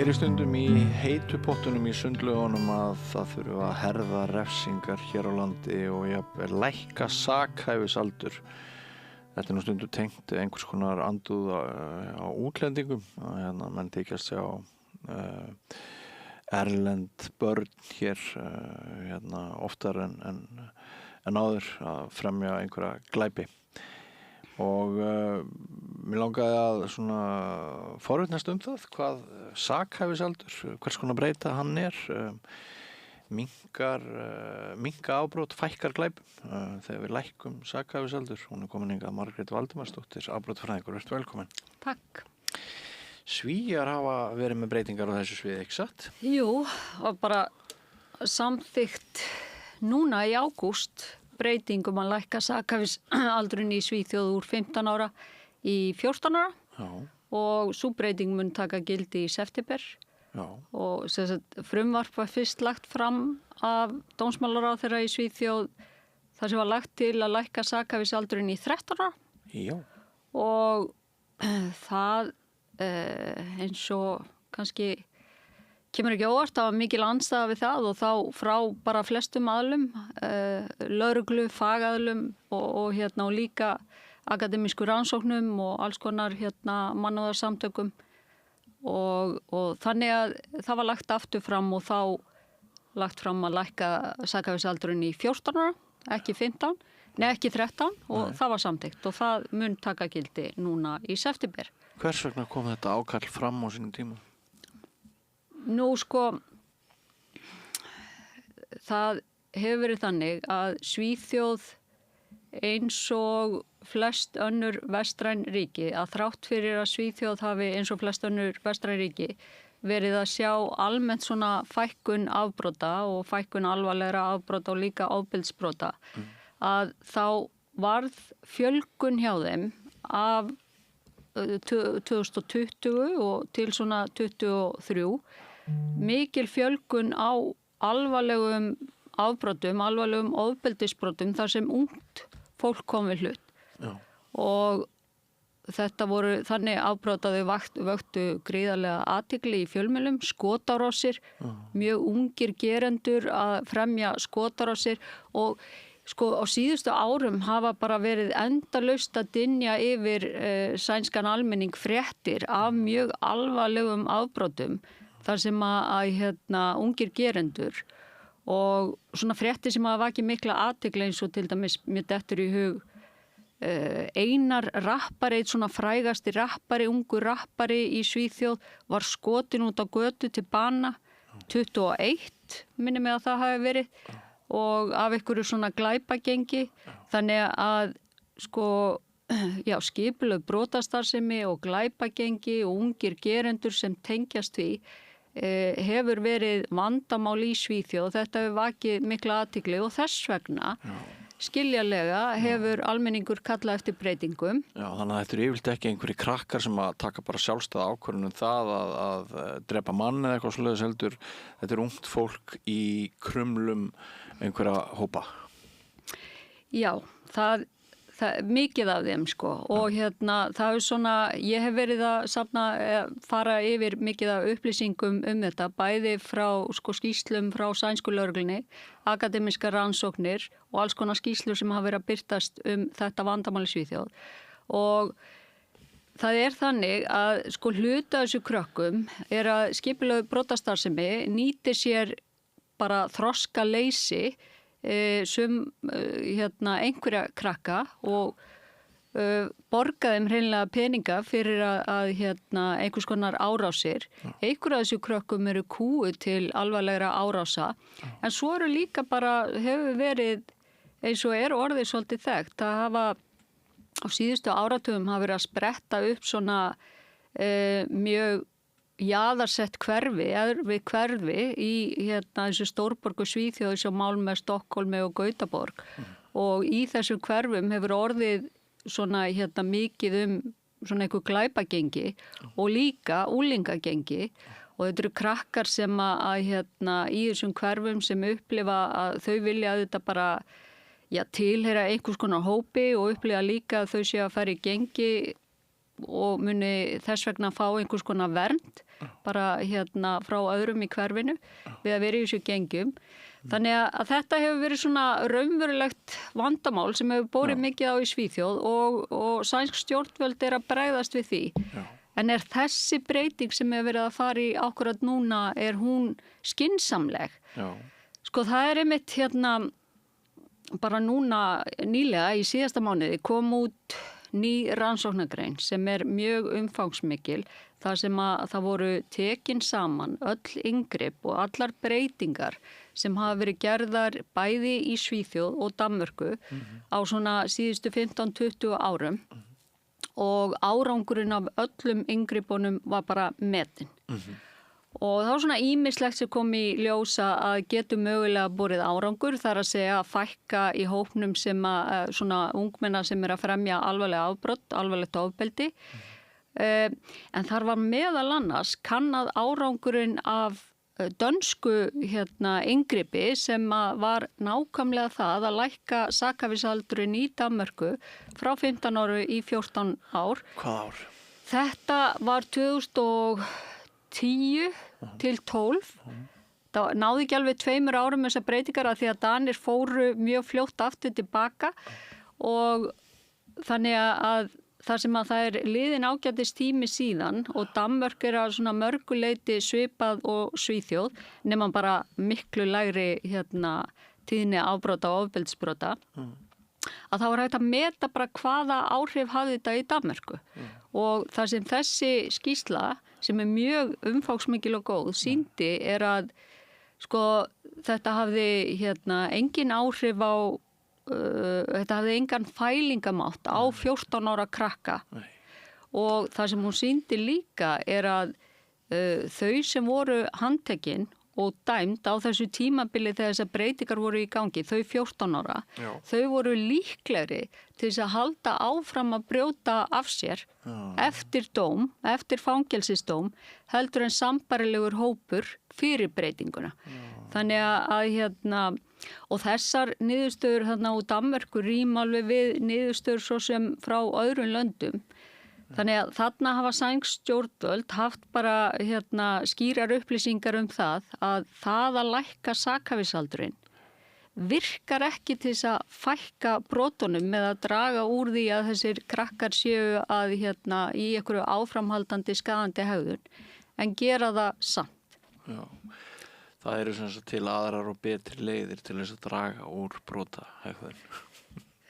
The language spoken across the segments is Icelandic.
heyri stundum í heitu pottunum í sundlaugunum að það þurfa að herða refsingar hér á landi og jafnvel lækka sakhæfisaldur. Þetta nú stundum tengt einhvers konar andúð á útlendingum. Menn þykjast sjá erlend börn hér oftar en áður að fremja einhverja glæpi. Og mér langaði að svona forvitnast það hvað sakhæfisaldur, hvers konar breyta hann minka afbrot, fækkar glæpum þegar við lækkum sakhæfisaldur. Hún komin hingað Margrét Valdimarsdóttir, afbrotafræðingur, vertu velkomin. Takk. Svíar hafa verið með breytingar á þessu sviði, ekki satt? Jú, og bara samþykkt núna í ágúst breytingum að lækka sakhæfisaldurinn í Svíþjóð úr 15 ára í 14 ára. Já. Og sú breyting mun taka gildi í september. Já. Og frumvarp var fyrst lagt fram af dómsmálaráðherra í Svíþjóð þar sem var lagt til að lækka sakhæfisaldurinn í 13 ára. Já. Og það eins og kannski kemur ekki óvart, það var mikil andstaða við það og þá frá bara flestum aðlum, lögreglu, fagaðlum og líka akademísku rannsóknum og alls konar mannúðarsamtökum og þannig að það var lagt aftur fram og þá lagt fram að lækka sakhæfisaldurinn í 14 ára, ekki 15, ekki 13 og það var samþykkt og það mun taka gildi núna í september. Hvers vegna kom þetta ákall fram á sínum tíma? Nú það hefur verið þannig að Svíþjóð eins og flest önnur vestræn ríki, að þrátt fyrir að Svíþjóð hafi eins og flest önnur vestræn ríki verið að sjá almennt svona fækkun afbrota og fækkun alvarlegra afbrota og líka ofbeldisbrota, að þá varð fjölgun hjá þeim af 2020 og til svona 23 mikil fjölgun á alvarlegum afbrotum, alvarlegum ofbeldisbrotum þar sem ungt fólk kom við hlut. Já. Og þetta voru þannig afbrot að þau vöktu gríðarlega athygli í fjölmiðlum, skotárásir, mjög ungir gerendur að fremja skotárásir og á síðustu árum hafa bara verið endalaust að dynja yfir sænskan almenning fréttir af mjög alvarlegum afbrotum þar sem að ungir gerendur og svona fréttir sem hafa vakið mikla athygli eins og til dæmis mér dettur í hug Einar rappari, svona frægasti rappari, ungur rappari í Svíþjóð var skotin út á götu til bana 21, minni mig að það hafi verið og af einhverju svona glæpagengi þannig að skipulögð brotastarfsemi og glæpagengi og ungir gerendur sem tengjast því hefur verið vandamál í Svíþjóð og þetta hefur vakið mikla athygli og þess vegna skiljanlega hefur almenningur kallað eftir breytingum. Já, þannig að þetta yfirleitt ekki einhverjir krakkar sem að taka bara sjálfstæða ákvörðun það að drepa mann eða eitthvað svoleiðis heldur. Þetta ungt fólk í krumlum einhverja hópa. Já, það mikið af þeim og það er svona, ég hef verið að fara yfir mikið af upplýsingum þetta, bæði frá skýrslum frá sænsku lögreglunni, akademískar rannsóknir og alls konar skýrslur sem hafa verið að birtast þetta vandamál í Svíþjóð. Og það er þannig að hluta þessu krökkum er að skipulögð brotastarfsemi nýtir sér bara þroskaleysi einhverja krakka og borga þeim hreinlega peninga fyrir að einhvers konar árásir. Einhverja af þessu krökkum eru kúuð til alvarlegra árása en svo eru líka bara hefur verið eins og orðið svolítið þekkt. Það hafa á síðustu áratugum hafa verið að spretta upp svona mjög jaðarsett hverfi í þessu stórborgu Svíþjóð eins og Malmö, Stokkólmi og Gautaborg og í þessum hverfum hefur orðið svona mikið svona einhver glæpagengi og líka úlingagengi og þetta eru krakkar sem að í þessum hverfum sem upplifa að þau vilja auðvitað bara tilheyra einhvers konar hópi og upplifa líka að þau séu að fara í gengi og muni þess vegna fá einhvers konar vernd bara frá öðrum í hverfinu við að vera í þessu gengjum. Þannig að þetta hefur verið svona raunverulegt vandamál sem hefur borið mikið á í Svíþjóð og sænsk stjórnvöld að bregðast við því. Já. En þessi breyting sem hefur verið að fara í akkurat núna, hún skynsamleg? Já. Sko það einmitt bara núna nýlega í síðasta mánuði kom út ný rannsóknargrein sem mjög umfangsmikil þar sem að það voru tekin saman öll inngrip og allar breytingar sem hafa verið gerðar bæði í Svíþjóð og Danmörku á svona síðustu 15-20 árum og árangurinn af öllum inngripunum var bara metinn. Og þá svona ýmislegt sem kom í ljósa að getur mögulega borið árangur, þar að segja að fækka í hópnum sem svona ungmenna sem að fremja alvarlega afbrot, alvarlegt ofbeldi. En þar var meðal annars kannað árangurinn af dönsku inngripi sem var nákvæmlega það að lækka sakhæfisaldurinn í Danmörku frá 15 ára í 14 ár. Hvað ár? Þetta var 2010 til 12. Það náði ekki alveg 2 árum þessar breytingar að því að Danir fóru mjög fljótt aftur tilbaka og þannig að þar sem að það liðin ágætis tími síðan og Danmörk að svona mörguleiti svipað og Svíþjóð nema bara miklu lægri tíðni afbrota og ofbeldisbrota að þá hægt að meta bara hvaða áhrif hafði þetta í Danmörku og það sem þessi skýrsla sem mjög umfangsmikil og góð sýndi að sko þetta hafði engin áhrif á þetta hafði engan fælingamátt á 14 ára krakka. Nei. Og það sem hún sýndi líka að þau sem voru handtekin og dæmd á þessu tímabili þegar þessar breytingar voru í gangi, þau 14 ára, Já. Þau voru líklegri til þess að halda áfram að brjóta af sér eftir dóm, eftir fangelsisdóm, heldur en sambærilegur hópur fyrir breytinguna. Þannig að og þessar niðurstöður úr Danmörku ríma alveg við niðurstöður svo sem frá öðrum löndum. Þannig að þarna hafa sænsk stjórnvöld haft bara skýrar upplýsingar það að lækka sakhæfisaldurinn virkar ekki til þess að fækka brotunum með að draga úr því að þessir krakkar séu að í einhverju áframhaldandi skaðandi hegðun en gera það samt. Já. Það eru sem sagt til aðrar og betri leiðir til þess að draga úr brotahegðun.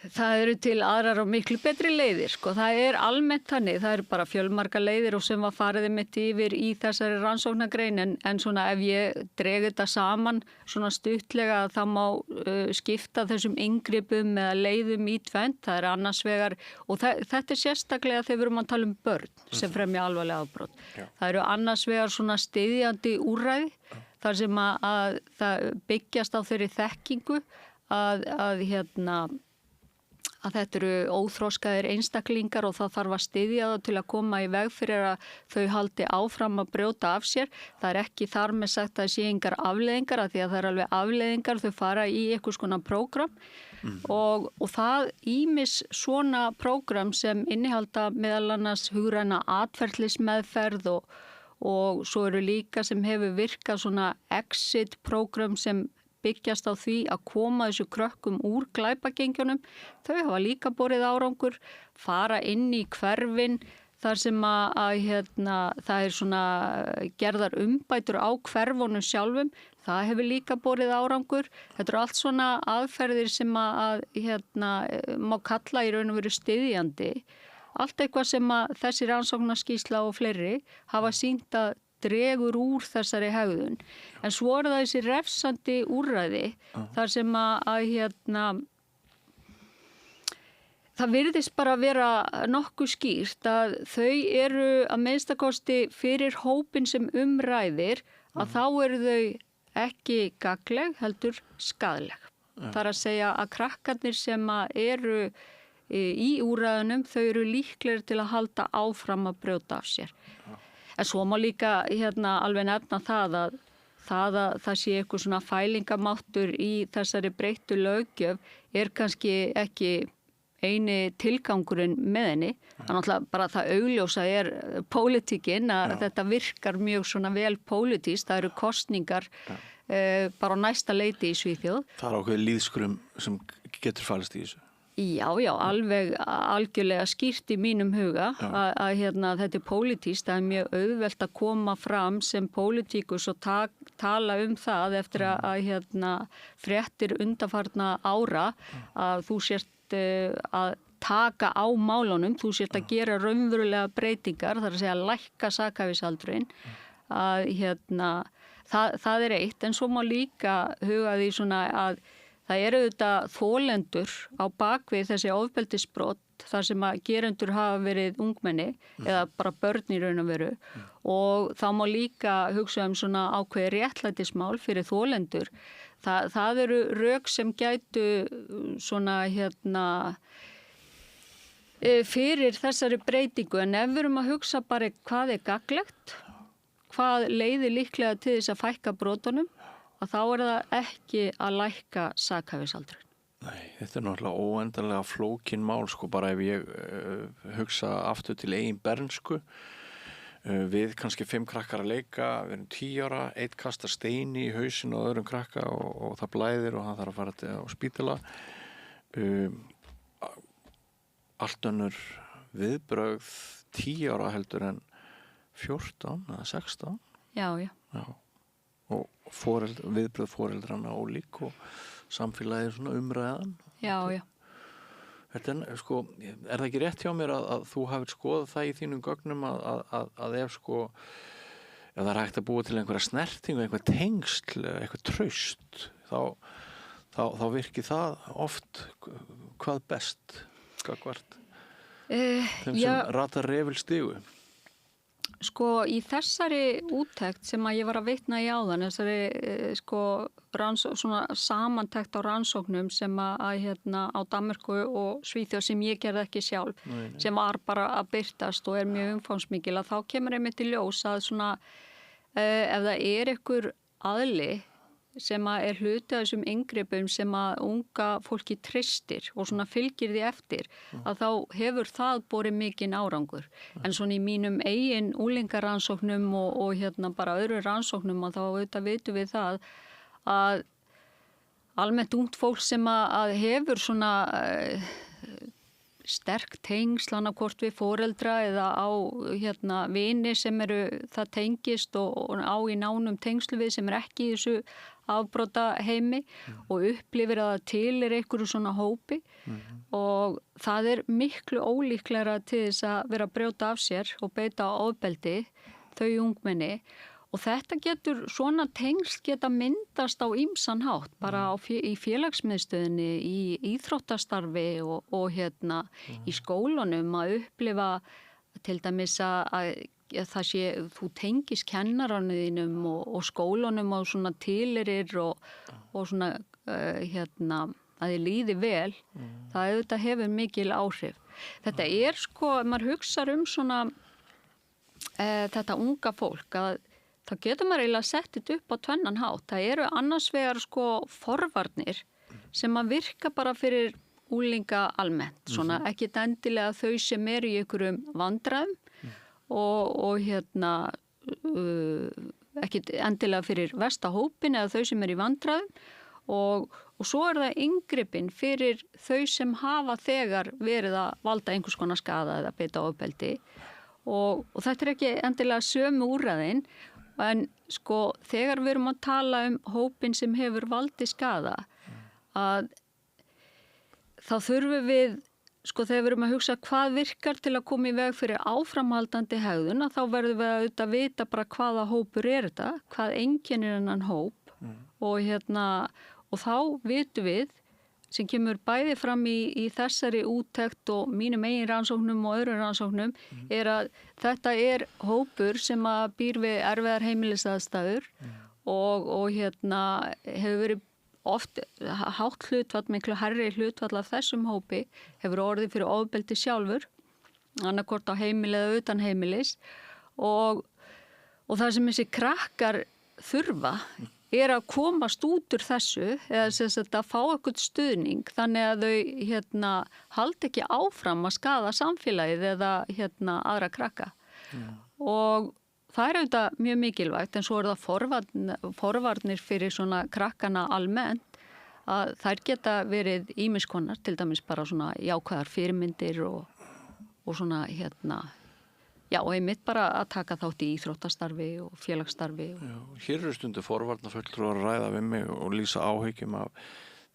Það eru til aðrar og miklu betri leiðir, sko. Það almennt þannig, það bara fjölmarga leiðir og sem var farið mitt yfir í þessari rannsóknargrein en svona ef ég dreg þetta saman svona stuttlega það má skipta þessum inngripum eða leiðum í tvennt, það annars vegar og þetta sérstaklega þegar við erum að tala um börn sem fremja alvarlega afbrot. Já. Það eru annars vegar svona styðjandi úrræði þar sem að það byggjast á þeirri þekkingu að þetta eru óþroskaðir einstaklingar og það þarf að styðja það til að koma í veg fyrir að þau haldi áfram að brjóta af sér. Það ekki þar með sagt að það sé engar afleiðingar að því að það alveg afleiðingar, þau fara í einhvers konar prógram og það ýmis svona prógram sem innihalda meðal annars hugræna atferlismeðferð og svo eru líka sem hefur virkað svona exit prógram sem byggjast á því að koma þessu krökkum úr glæpagengjunum. Þau hafa líka borið árangur, fara inn í hverfin þar sem það svona gerðar umbætur á hverfunum sjálfum. Það hefur líka borið árangur. Þetta eru allt svona aðferðir sem má kalla í raun og veru styðjandi. Allt eitthvað sem þessi rannsóknarskýrsla og fleiri hafa sýnt að dregur úr þessari hegðun. En svo það þessi refsandi úrræði þar sem það virðist bara vera nokkuð skýrt að þau eru að minnstakosti fyrir hópin sem ræðir að þá eru þau ekki gagnleg heldur skaðleg. Það að segja að krakkarnir sem eru í úrræðunum þau eru líklegir til að halda áfram að brjóta af sér. En svo má líka alveg nefna að það sé eitthvað svona fælingamáttur í þessari breyttu löggjöf kannski ekki eini tilgangurinn með henni. Það er náttúrulega bara það augljósa pólitíkin að þetta virkar mjög svona vel pólitískt. Það eru kosningar bara á næsta leiti í Svíþjóð. Það er ákveðið lýðskrum sem getur falist í þessu. Já, alveg algjörlega skýrt í mínum huga að þetta pólitískt. Það er mjög auðvelt að koma fram sem pólitíkus og tala það eftir að fréttir undanfarna ára að þú sért að taka á málunum, þú sért að gera raunverulega breytingar, þar að segja að lækka sakhæfisaldurinn, að það er eitt, en svo má líka huga því svona að það eru auðvitað þolendur á bakvið þessi ofbeldisbrot þar sem að gerendur hafa verið ungmenni eða bara börn í raun og veru og þá má líka hugsa svona ákveði réttlætismál fyrir þolendur. Það eru rök sem gætu svona fyrir þessari breytingu en ef við erum að hugsa bara hvað gagnlegt, hvað leiðir líklega til þess að fækka brotunum, að þá það ekki að lækka sakhæfisaldurinn. Nei, þetta er náttúrulega óendanlega flókin mál, sko, bara ef ég hugsa aftur til eigin bernsku, við kannski 5 krakkar að leika, við erum 10 ára, 1 kastar steini í hausinn og öðrum krakka og það blæðir og hann þarf að fara á spítala. Allt önnur viðbrögð 10 ára heldur en 14 eða 16. Já. Og viðbröð foreldrana ólík og samfélagið svona umræðan. Já. Þetta er það ekki rétt hjá mér að þú hafir skoðað það í þínum gögnum að ef það er hægt að búa til einhverja snertingu, einhver tengsl, eitthvað traust, þá virkir það oft hvað best, gagnvart þeim sem ratar refilstigu. Í þessari úttekt sem að ég var að vitna í áðan, þessari svona samantekt á rannsóknum sem að á Danmörku og Svíþjóð sem ég gerði ekki sjálf, sem var bara að birtast og mjög umfangsmikil, að þá kemur einmitt í ljós að svona ef það einhver aðili sem að hluti af þessum inngripum sem að unga fólki treystir og svona fylgir því eftir, að þá hefur það borið mikinn árangur. En svona í mínum eigin unglingarannsóknum og bara öðru rannsóknum að þá auðvitað vitum við það að almennt ungt fólk sem að hefur svona sterk tengsl annarkvort við foreldra eða á vini sem það tengist og á í nánum tengslu við sem ekki í þessu afbrota heimi og upplifir að það til einhverju svona hópi og það miklu ólíklegra til þess að vera að brjóta af sér og beita á ofbeldi þau ungmenni og þetta svona tengsl geta myndast á ýmsan hátt bara í félagsmiðstöðinni, í íþróttastarfi og í skólunum að upplifa til dæmis að það sé, þú tengist kennaranum þínum og skólunum og svona tileirir og svona að þið líði vel, það auðvitað hefur mikil áhrif. Þetta maður hugsar svona þetta unga fólk að þá getur maður eiginlega sett þetta upp á tvennan hátt. Það eru annars vegar forvarnir sem að virka bara fyrir unglinga almennt, svona ekkit endilega þau sem í einhverjum vandræðum og ekkit endilega fyrir versta hópin eða þau sem í vandræðum og svo það inngripin fyrir þau sem hafa þegar verið að valda einhvers konar skaða eða beita ofbeldi og þetta ekki endilega sömu úrræðin en þegar við erum að tala hópin sem hefur valdið skaða að þá þurfum við þegar við erum að hugsa hvað virkar til að koma í veg fyrir áframhaldandi hegðun þá verðum við að auðvitað vita bara hvaða hópur þetta, hvað einkennir þennan hóp og þá vitum við sem kemur bæði fram í þessari úttekt og mínum eigin rannsóknum og öðrum rannsóknum að þetta hópur sem að býr við erfiðar heimilisaðstæður og hefur verið oft hátt hlutfall, miklu hærri hlutfall af þessum hópi hefur orðið fyrir ofbeldi sjálfur, annarkvort á heimili eða utan heimilis og það sem þessi krakkar þurfa að komast út úr þessu eða sem sagt að fá eitthvað stuðning þannig að þau haldi ekki áfram að skaða samfélagið eða aðra krakka. Og það er auðvitað mjög mikilvægt en svo er það forvarnir fyrir svona krakkana almennt að þær geta verið ýmiss konar, til dæmis bara svona jákvæðar fyrirmyndir og svona já, og einmitt bara að taka þátt í íþróttastarfi og félagsstarfi. Já, hér eru stundu forvarnafulltrúar að ræða við mig og lýsa áhyggjum af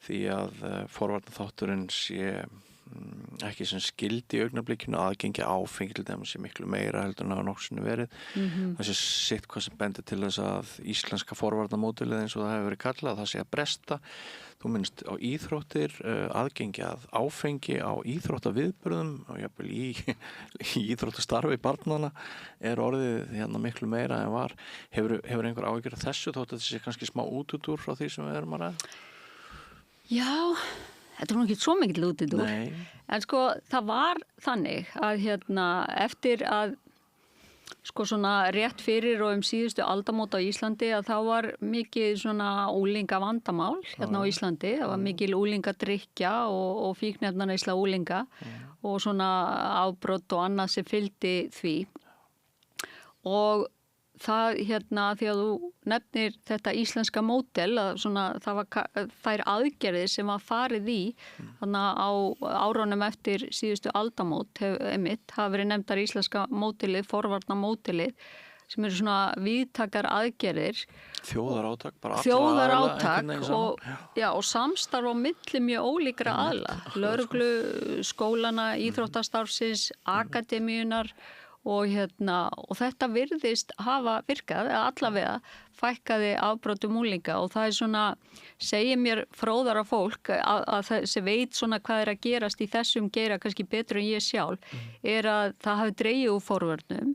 því að forvarnaþátturinn sé ekki sem skildi í augnablikinu aðgengi áfengi til þeim sé miklu meira heldur en hafa nokksinni verið. Það sé sitt hvað sem bendir til þess að íslenska forvarnamódelið eins og það hefur verið kallað, það sé að bresta. Þú minnst á íþróttir, aðgengi að áfengi á íþróttaviðburðum og jafnvel í íþróttastarfi barnanna er orðið miklu meira en var. Hefur einhver áhyggjur af þessu þótt að þetta sé kannski smá útúrdúr frá því sem við erum að ræða? Já, þetta nú ekki svo mikill útúrdúr. Nei. En sko, það var þannig að eftir að svona rétt fyrir og síðustu aldamót á Íslandi að þá var mikið svona úlinga vandamál á Íslandi. Það var mikil úlingadrykkja og fíkniefnaneysla úlinga og svona afbrot og annað sem fylgdi því. Og það því að þú nefnir þetta íslenska módel að svona það var þær aðgerðir sem var farið í þannig á árunum eftir síðustu aldamót hafa verið nefndar íslenska módelið, forvarnamódelið sem eru svona víðtakar aðgerðir. Þjóðarátak, bara þjóðarátak og samstarf á milli mjög ólíkra aðla. Lögreglu, skólana, íþróttastarfsins, akademíunar og þetta virðist hafa virkað, allavega fækkaði afbrotum unglinga og það er svona, segir mér fróðara fólk að þessi veit svona hvað er að gerast í þessum geira kannski betur en ég sjálf, er að það hafi dregið úr forvörnum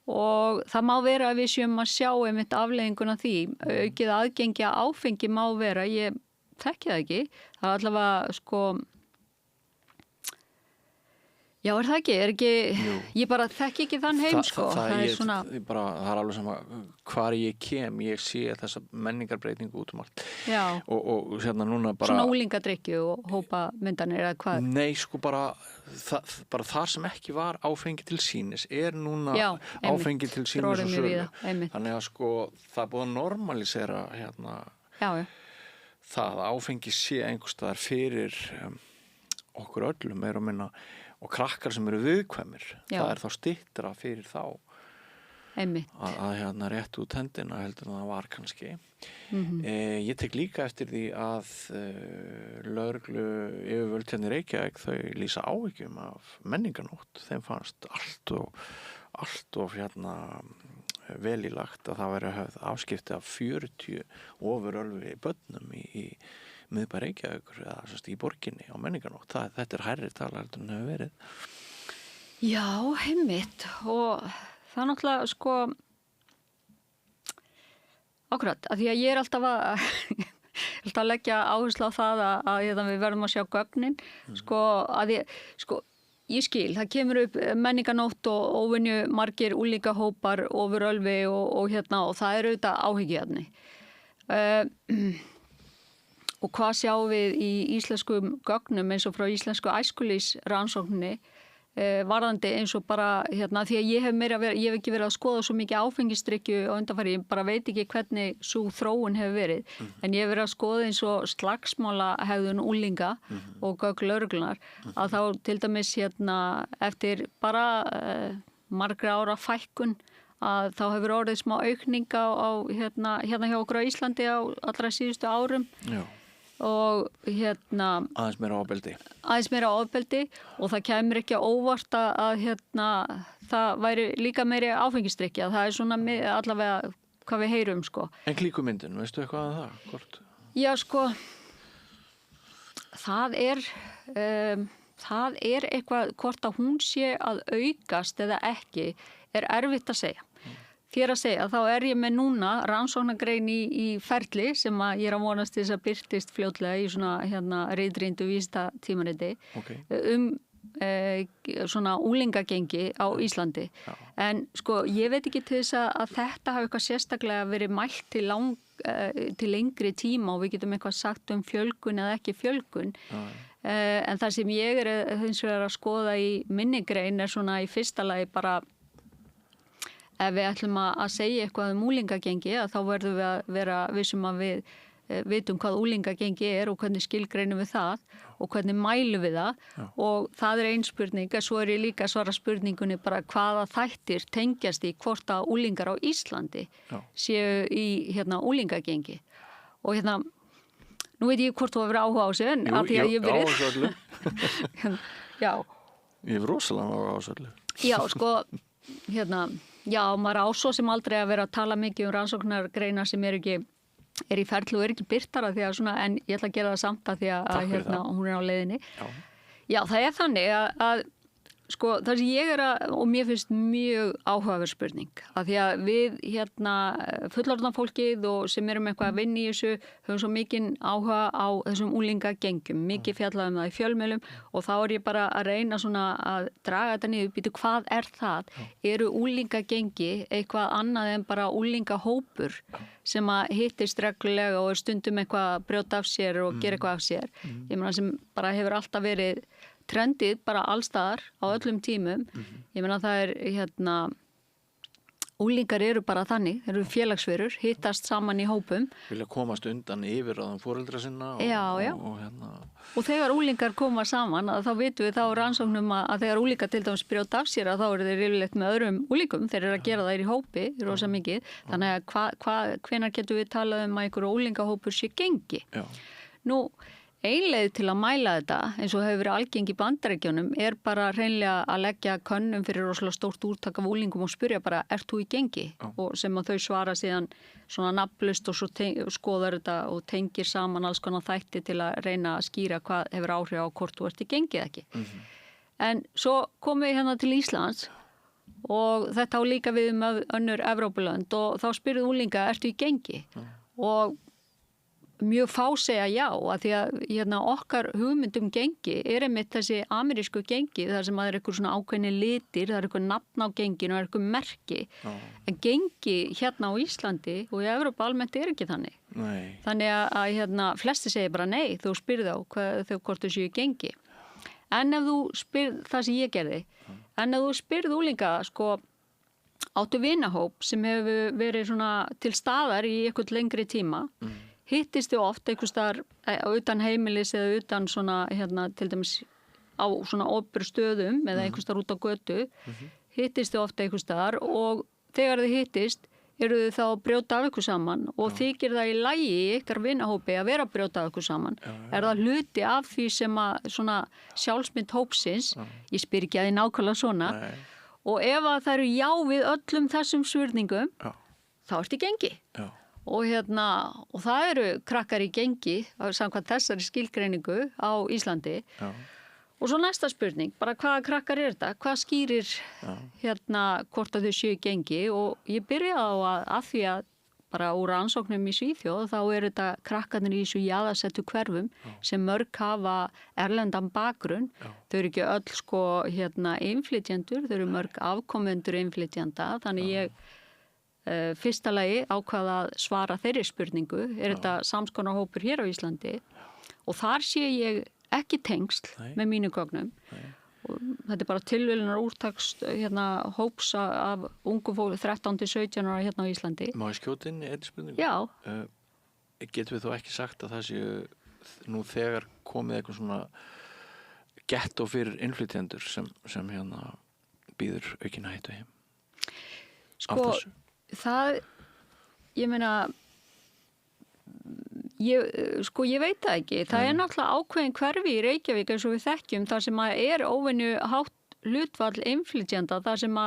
og það má vera að við séum að sjá einmitt afleiðinguna því, aukið aðgengi að áfengi má vera, ég þekki það ekki, það er allavega Já, er það ekki? Ég bara þekki ekki þann heim, Það er alveg sama hvar ég kem, ég sé þessa menningarbreytingu út allt. Já. Og núna bara... Svona úlingadrykkju og hópamyndanir eða hvað? Nei, bara þar sem ekki var áfengi til sýnis, er núna áfengi til sýnis og sölu. Þannig að það er búið að normalisera það að áfengi sé einhvers staðar fyrir okkur öllum meira og minna og krakkar sem eru viðkvæmir, það er þá styttra fyrir þá að rétt út hendina heldur en það var kannski. Ég tek líka eftir því að lögreglu yfirvöld í Reykjavík þau lýsa áhyggjum af menningarnótt. Þeim fannst allt of vel í lagt að það væri höfð afskipti af 40 ofurölvi börnum í miðbæ Reykjavíkur eða í borginni á menningarnótt. Þetta er hærri tala heldur en hefur verið. Já, einmitt og það er náttúrulega akkurat, af því að ég er alltaf að leggja áherslu á það að við verðum að sjá gögnin ég skil, það kemur upp menningarnótt og óvenju margir úlingahópar ofurölvi og það er auðvitað áhyggjuefni. Og hvað sjáum við í íslenskum gögnum eins og frá íslensku æskulýsrannsókninni varðandi eins og bara því að ég hef ekki verið að skoða svo mikið áfengisdrykkju og undanfæri, ég bara veit ekki hvernig svo þróun hefur verið en ég hef verið að skoða eins og slagsmálahegðun unglinga og gögn lögreglunar að þá til dæmis eftir bara margra ára fækkun að þá hefur orðið smá aukninga á hjá okkur á Íslandi á allra síðustu árum. Já. Og aðeins meira ofbeldi og það kemur ekki á óvart að það væri líka meiri áfengisdrykkja, það er svona allavega hvað við heyrum En klíkumyndin, veistu eitthvað að það? Hvort? Já það er eitthvað hvort að hún sé að aukast eða ekki er erfitt að segja. Þér að segja, þá er ég með núna rannsóknargrein í ferli sem að ég er að vonast þess að birtist fljótlega í svona ritrýndu vísindatímariti svona úlingagengi á Íslandi. En sko, ég veit ekki til þess að þetta hafi eitthvað sérstaklega verið mælt til lengri tíma og við getum eitthvað sagt fjölgun eða ekki fjölgun. En það sem ég hins vegar að skoða í minni grein svona í fyrsta lagi bara ef við ætlum að segja eitthvað úlingagengi þá verðum við að vera vissum að við vitum hvað úlingagengi og hvernig skilgreinum við það og hvernig mælum við það og það ein spurning, svo ég líka að svara spurningunni bara hvaða þættir tengjast í hvort að úlingar á Íslandi séu í úlingagengi og nú veit ég hvort þú hefur áhuga á sig en að því að ég byrja á öllu. Já. Ég hef rosalega áhuga á öllu. Já, sko, já, maður á svo sem aldrei að vera að tala mikið rannsóknargreinar sem er í ferli og ekki birtara því að svona, en ég ætla að gera það samt að því að hún á leiðinni. Já, það er þannig að sko, það sem ég og mér finnst mjög áhugaverð spurning að því að við fullorðna fólkið og sem erum eitthvað að vinna í þessu höfum svo mikinn áhuga á þessum úlingagengjum, mikið fjallað það í fjölmiðlum og þá ég bara að reyna svona að draga þetta niður, býtu hvað er það? Eru úlingagengi eitthvað annað en bara úlingahópur sem að hittist reglulega og stundum eitthvað að brjóta af sér og gera eitthvað af sér? Ég meina sem bara hefur alltaf verið trendið bara allstaðar á öllum tímum. Ég meina það úlingar eru bara þannig, þeir eru félagsverur, hittast saman í hópum. Vilja komast undan yfirráðum foreldra sinna og þegar úlingar koma saman þá vitum við þá rannsóknum að þegar úlingar til dæmis brjóta af sér þá eru þeir yfirleitt með öðrum úlingum, þeir eru að gera það í hópi, rosa mikið. Þannig að hvenær getum við talað að einhverju úlingahópur sé gengi? Nú, ein leið til að mæla þetta, eins og hefur verið algeng í Bandaríkjunum, bara hreinlega að leggja könnum fyrir rosalega stórt úrtak af úlingum og spyrja bara, ert þú í gengi? Og sem að þau svara síðan svona nafnlaust og svo skoðar þetta og tengir saman alls konar þætti til að reyna að skýra hvað hefur áhrif á hvort þú ert í gengi eða ekki. En svo komum við til Íslands og þetta á líka við önnur Evrópulönd og þá spyrðu úlinga, ertu í gengi? Og mjög fá segja já að því að okkar hugmyndum gengi einmitt þessi amerísku gengi þar sem það eitthvað svona ákveðni litir, það eitthvað nafn á genginu og eitthvað merki en gengi á Íslandi og í Evrópa almennt ekki þannig. Nei. Þannig að flesti segja bara nei, þú spyrð á hvort þú séu gengi. En ef þú spyrð það sem ég gerði, en ef þú spyrð úlinga sko áttu vinahóp sem hefur verið svona til staðar í eitthvað lengri tíma hittist þið oft einhvers staðar utan heimilis eða utan svona til dæmis á svona opinberum stöðum eða einhvers staðar út á götu hittist þið oft einhvers staðar og þegar þið hittist eru þið þá að brjóta af ykkur saman og þykir það í lagi í ykkar vinahópi að vera að brjóta af ykkur saman er það hluti af því sem að svona sjálfsmynd hópsins ég spyr ekki að þið nákvæmlega svona og ef að það eru já við öllum þessum spurningum þá ertu í gengi og og það eru krakkar í gengi samkvæmt þessari skilgreiningu á Íslandi og svo næsta spurning, bara hvaða krakkar er þetta hvað skýrir hvort að þau séu í gengi og ég byrja á að því að bara úr rannsóknum í Svíþjóð þá eru þetta krakkarnir í þessu jaðarsettu hverfum sem mörg hafa erlendan bakgrunn þau eru ekki öll sko innflytjendur, þau eru mörg afkomendur innflytjenda, þannig ég fyrsta lagi ákvað að svara þeirri spurningu, þetta samskonar hópur hér á Íslandi og þar sé ég ekki tengsl með mínu gögnum og þetta bara tilviljunnar úrtakst hóps af ungu fólk 13-17 ára á Íslandi. Má ég skjóta inn í einni spurningu? Já. Getum við þó ekki sagt að það séu nú þegar komið eitthvað svona gettó fyrir innflytjendur sem býður aukin hættu heim? Sko, það, ég meina, ég veit það ekki. Það er náttúrulega ákveðin hverfi í Reykjavík eins og við þekkjum þar sem er óvenju hátt hlutfall innflytjenda, þar sem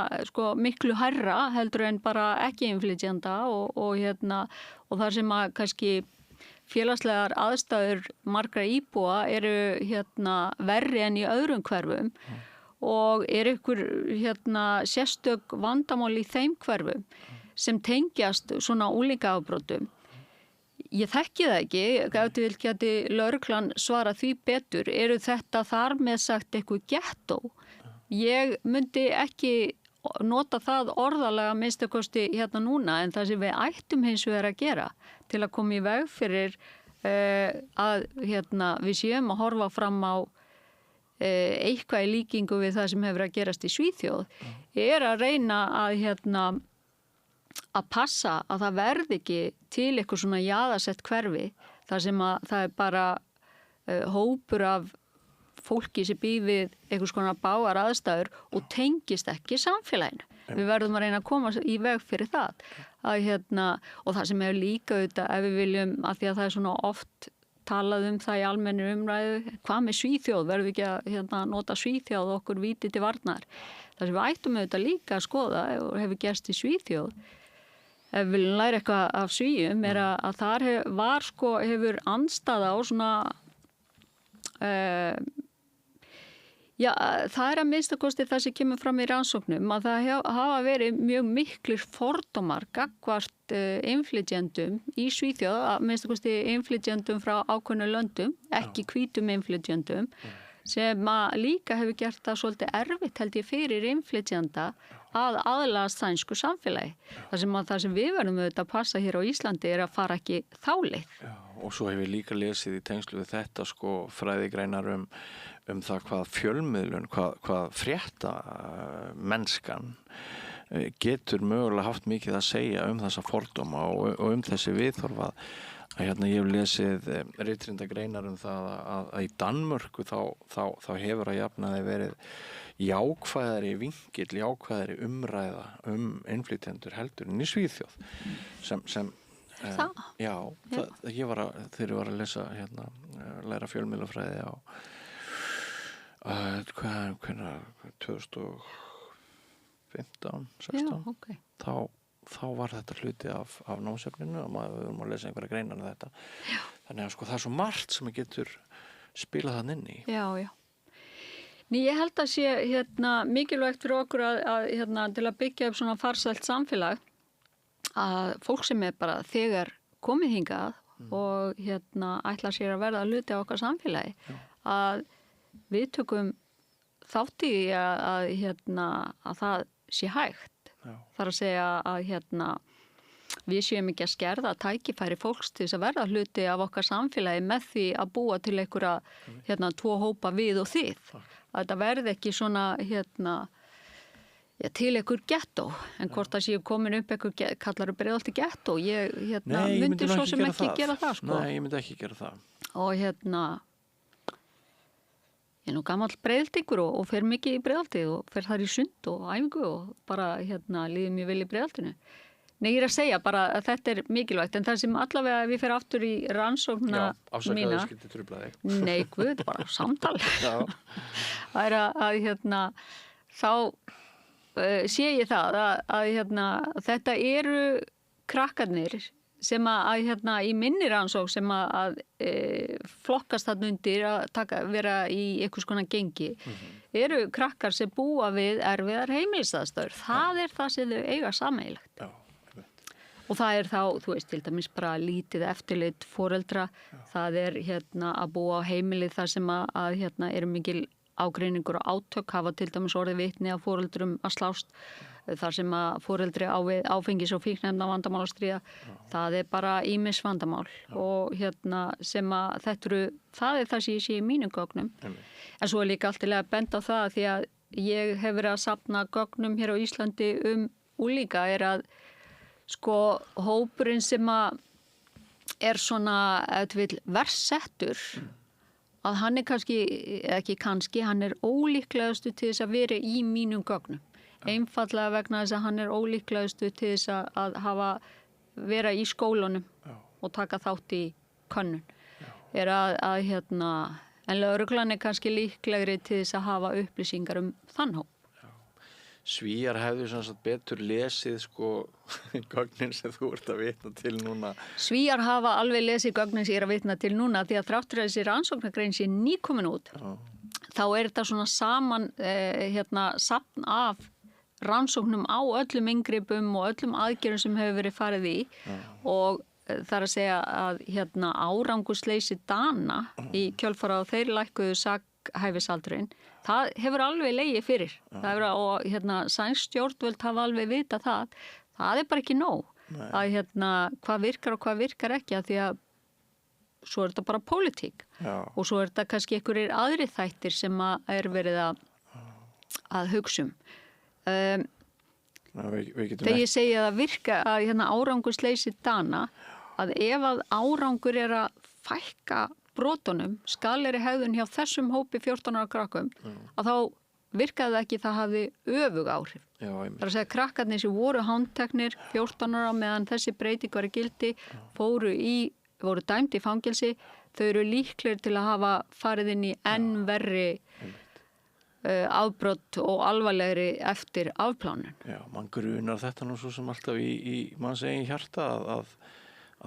miklu hærra heldur en bara ekki innflytjenda og þar sem kannski félagslegar aðstæður margra íbúa eru verri en í öðrum hverfum og ykkur sérstök vandamál í þeim hverfum sem tengjast svona úlingaafbrotum. Ég þekki það ekki, ef þú vilt geti lögreglan svara því betur, eru þetta þar með sagt eitthvað gettó? Ég myndi ekki nota það orðalega minnstakosti hérna núna, en það sem við ættum hins vegar að gera til að koma í veg fyrir að við séum að horfa fram á eitthvað í líkingu við það sem hefur að gerast í Svíþjóð, að reyna að passa að það verði ekki til eitthvað svona jaðarsett hverfi þar sem að það er bara hópur af fólki sem býr við einhvers konar bágar aðstæður og tengist ekki samfélaginu. Við verðum að reyna að koma í veg fyrir það. Og það sem hefur líka auðvitað, ef við viljum, að því að það er svona oft talað það í almennir umræðu, hvað með Svíþjóð, verðum við ekki að nota Svíþjóð okkur víti til varnar. Það sem við ættum auðvitað líka að skoða og hefur gerst í Svíþjóð, ef við viljum læra eitthvað af Svíum, að þar hefur andstaða á svona það að minnstakosti það sem kemur fram í rannsóknum að það hafa verið mjög miklir fordómar gagnvart innflytjendum í Svíþjóð, að minnstakosti innflytjendum frá ákveðnu löndum, ekki hvítum innflytjendum, sem líka hefur gert það svolítið erfitt held ég fyrir innflytjenda að aðlagast sænsku samfélagi. Það sem við verðum auðvitað að passa hér á Íslandi að fara ekki þá leið. Já, og svo hefur líka lesið í tengslu við þetta fræðigreinar um það hvað fjölmiðlun, hvað frétta mennskan getur mögulega haft mikið að segja þessa fordóma og þessi viðhorfa. Ég hef lesið ritrindagreinar það að í Danmörku þá hefur að jafnaði verið jákvæðari vinkill, jákvæðari umræða innflytjendur heldur en í Svíþjóð sem já, þegar ég var að lesa læra fjölmiðlafræði á hvenær 2015, 16 Já, okay. þá var þetta hluti af námsefninu og við vorum að lesa einhverja greinar þetta. Já. Þannig að það er svo margt sem getur spilað þann inn í. Já. Ég held að sé mikilvægt fyrir okkur að til að byggja upp svona farsælt samfélag að fólk sem er bara þegar komið hingað og ætlar sér að verða hluti á okkar samfélagi að við tökum þátt í að það sé hægt. Þar að segja að við séum ekki að skerða tækifæri fólks til þess að verða hluti af okkar samfélagi með því að búa til einhverja tvo hópa við og þið. Að þetta verði ekki svona til einhver gettó, en hvort það séu komin upp einhver kallar Breiðholti gettó, ég myndi svo sem ekki gera það. Nei, ég myndi ekki gera það. Og ég er nú gamall Breiðholtingur og fer mikið í Breiðholti og fer þar í sund og æfingu og bara líður mjög vel í Breiðholtinu. Nei, ég er að segja bara að þetta er mikilvægt, en það sem allavega við fer aftur í rannsóknina mína. Já, afsakaðu skyldi trufla þig. Nei, guð, bara samtal. Já. Það að þá sé ég það að þetta eru krakkarnir sem í minni rannsókn sem að flokkast þarna undir að vera í einhvers konar gengi eru krakkar sem búa við erfiðar heimilisaðstæður. Það er það sem þau eiga sameiginlegt. Já. Og það er þá, þú veist, til dæmis bara lítið eftirlit foreldra. Það er að búa á heimilið þar sem að eru mikil ágreiningur og átök, hafa til dæmis orðið vitni af foreldrum að slást, þar sem að foreldri á við áfengis- og fíkniefna vandamál að stríða. Það er bara ýmis vandamál og sem að það er það sem ég sé í mínum gögnum. En svo er líka alltilega að benda á það því að ég hef verið að safna gögnum hér á Íslandi unglinga að hópurinn sem að er svona verst settur að hann er hann er ólíklegastu til þess að vera í mínum gögnum. Einfallega vegna þess að hann er ólíklegastu til þess að vera í skólunum og taka þátt í könnun. En lögreglan er kannski líklegri til þess að hafa upplýsingar þann hóp. Svíjar hefðu betur lesið gögnin sem þú ert að vitna til núna. Svíjar hafa alveg lesið gögnin sem ég er að vitna til núna því að þráttur að þessi rannsóknargrein sé nýkomin út. Þá er þetta svona saman safn af rannsóknum á öllum inngripum og öllum aðgerðum sem hefur verið farið í og þar að segja að árangursleysi Dana í kjölfara og þeir lækkuðu sakhæfisaldurinn, það hefur alveg legið fyrir. Það hefur, og sænsk stjórnvöld hafa alveg vitað það. Það er bara ekki nóg. Nei. Að hvað virkar og hvað virkar ekki, að því að svo er þetta bara pólitík. Já. Og svo er þetta kannski einhverjir aðri þættir sem er verið að hugsa um. Þegar ég segi að virka að árangursleysi Dana, að ef að árangur er að fækka brotunum, skaleri hegðun hjá þessum hópi 14 ára krakkum, að þá virkaði það ekki, það hafði öfug áhrif. Já, það er að segja krakkarnir sem voru handteknir 14 ára meðan þessi breyting var í gildi, voru dæmd í fangelsi, þau eru líklegir til að hafa farið inn í enn verri afbrot og alvarlegri eftir afplánun. Já, mann grunar þetta nú svo sem alltaf í manns eigin hjarta að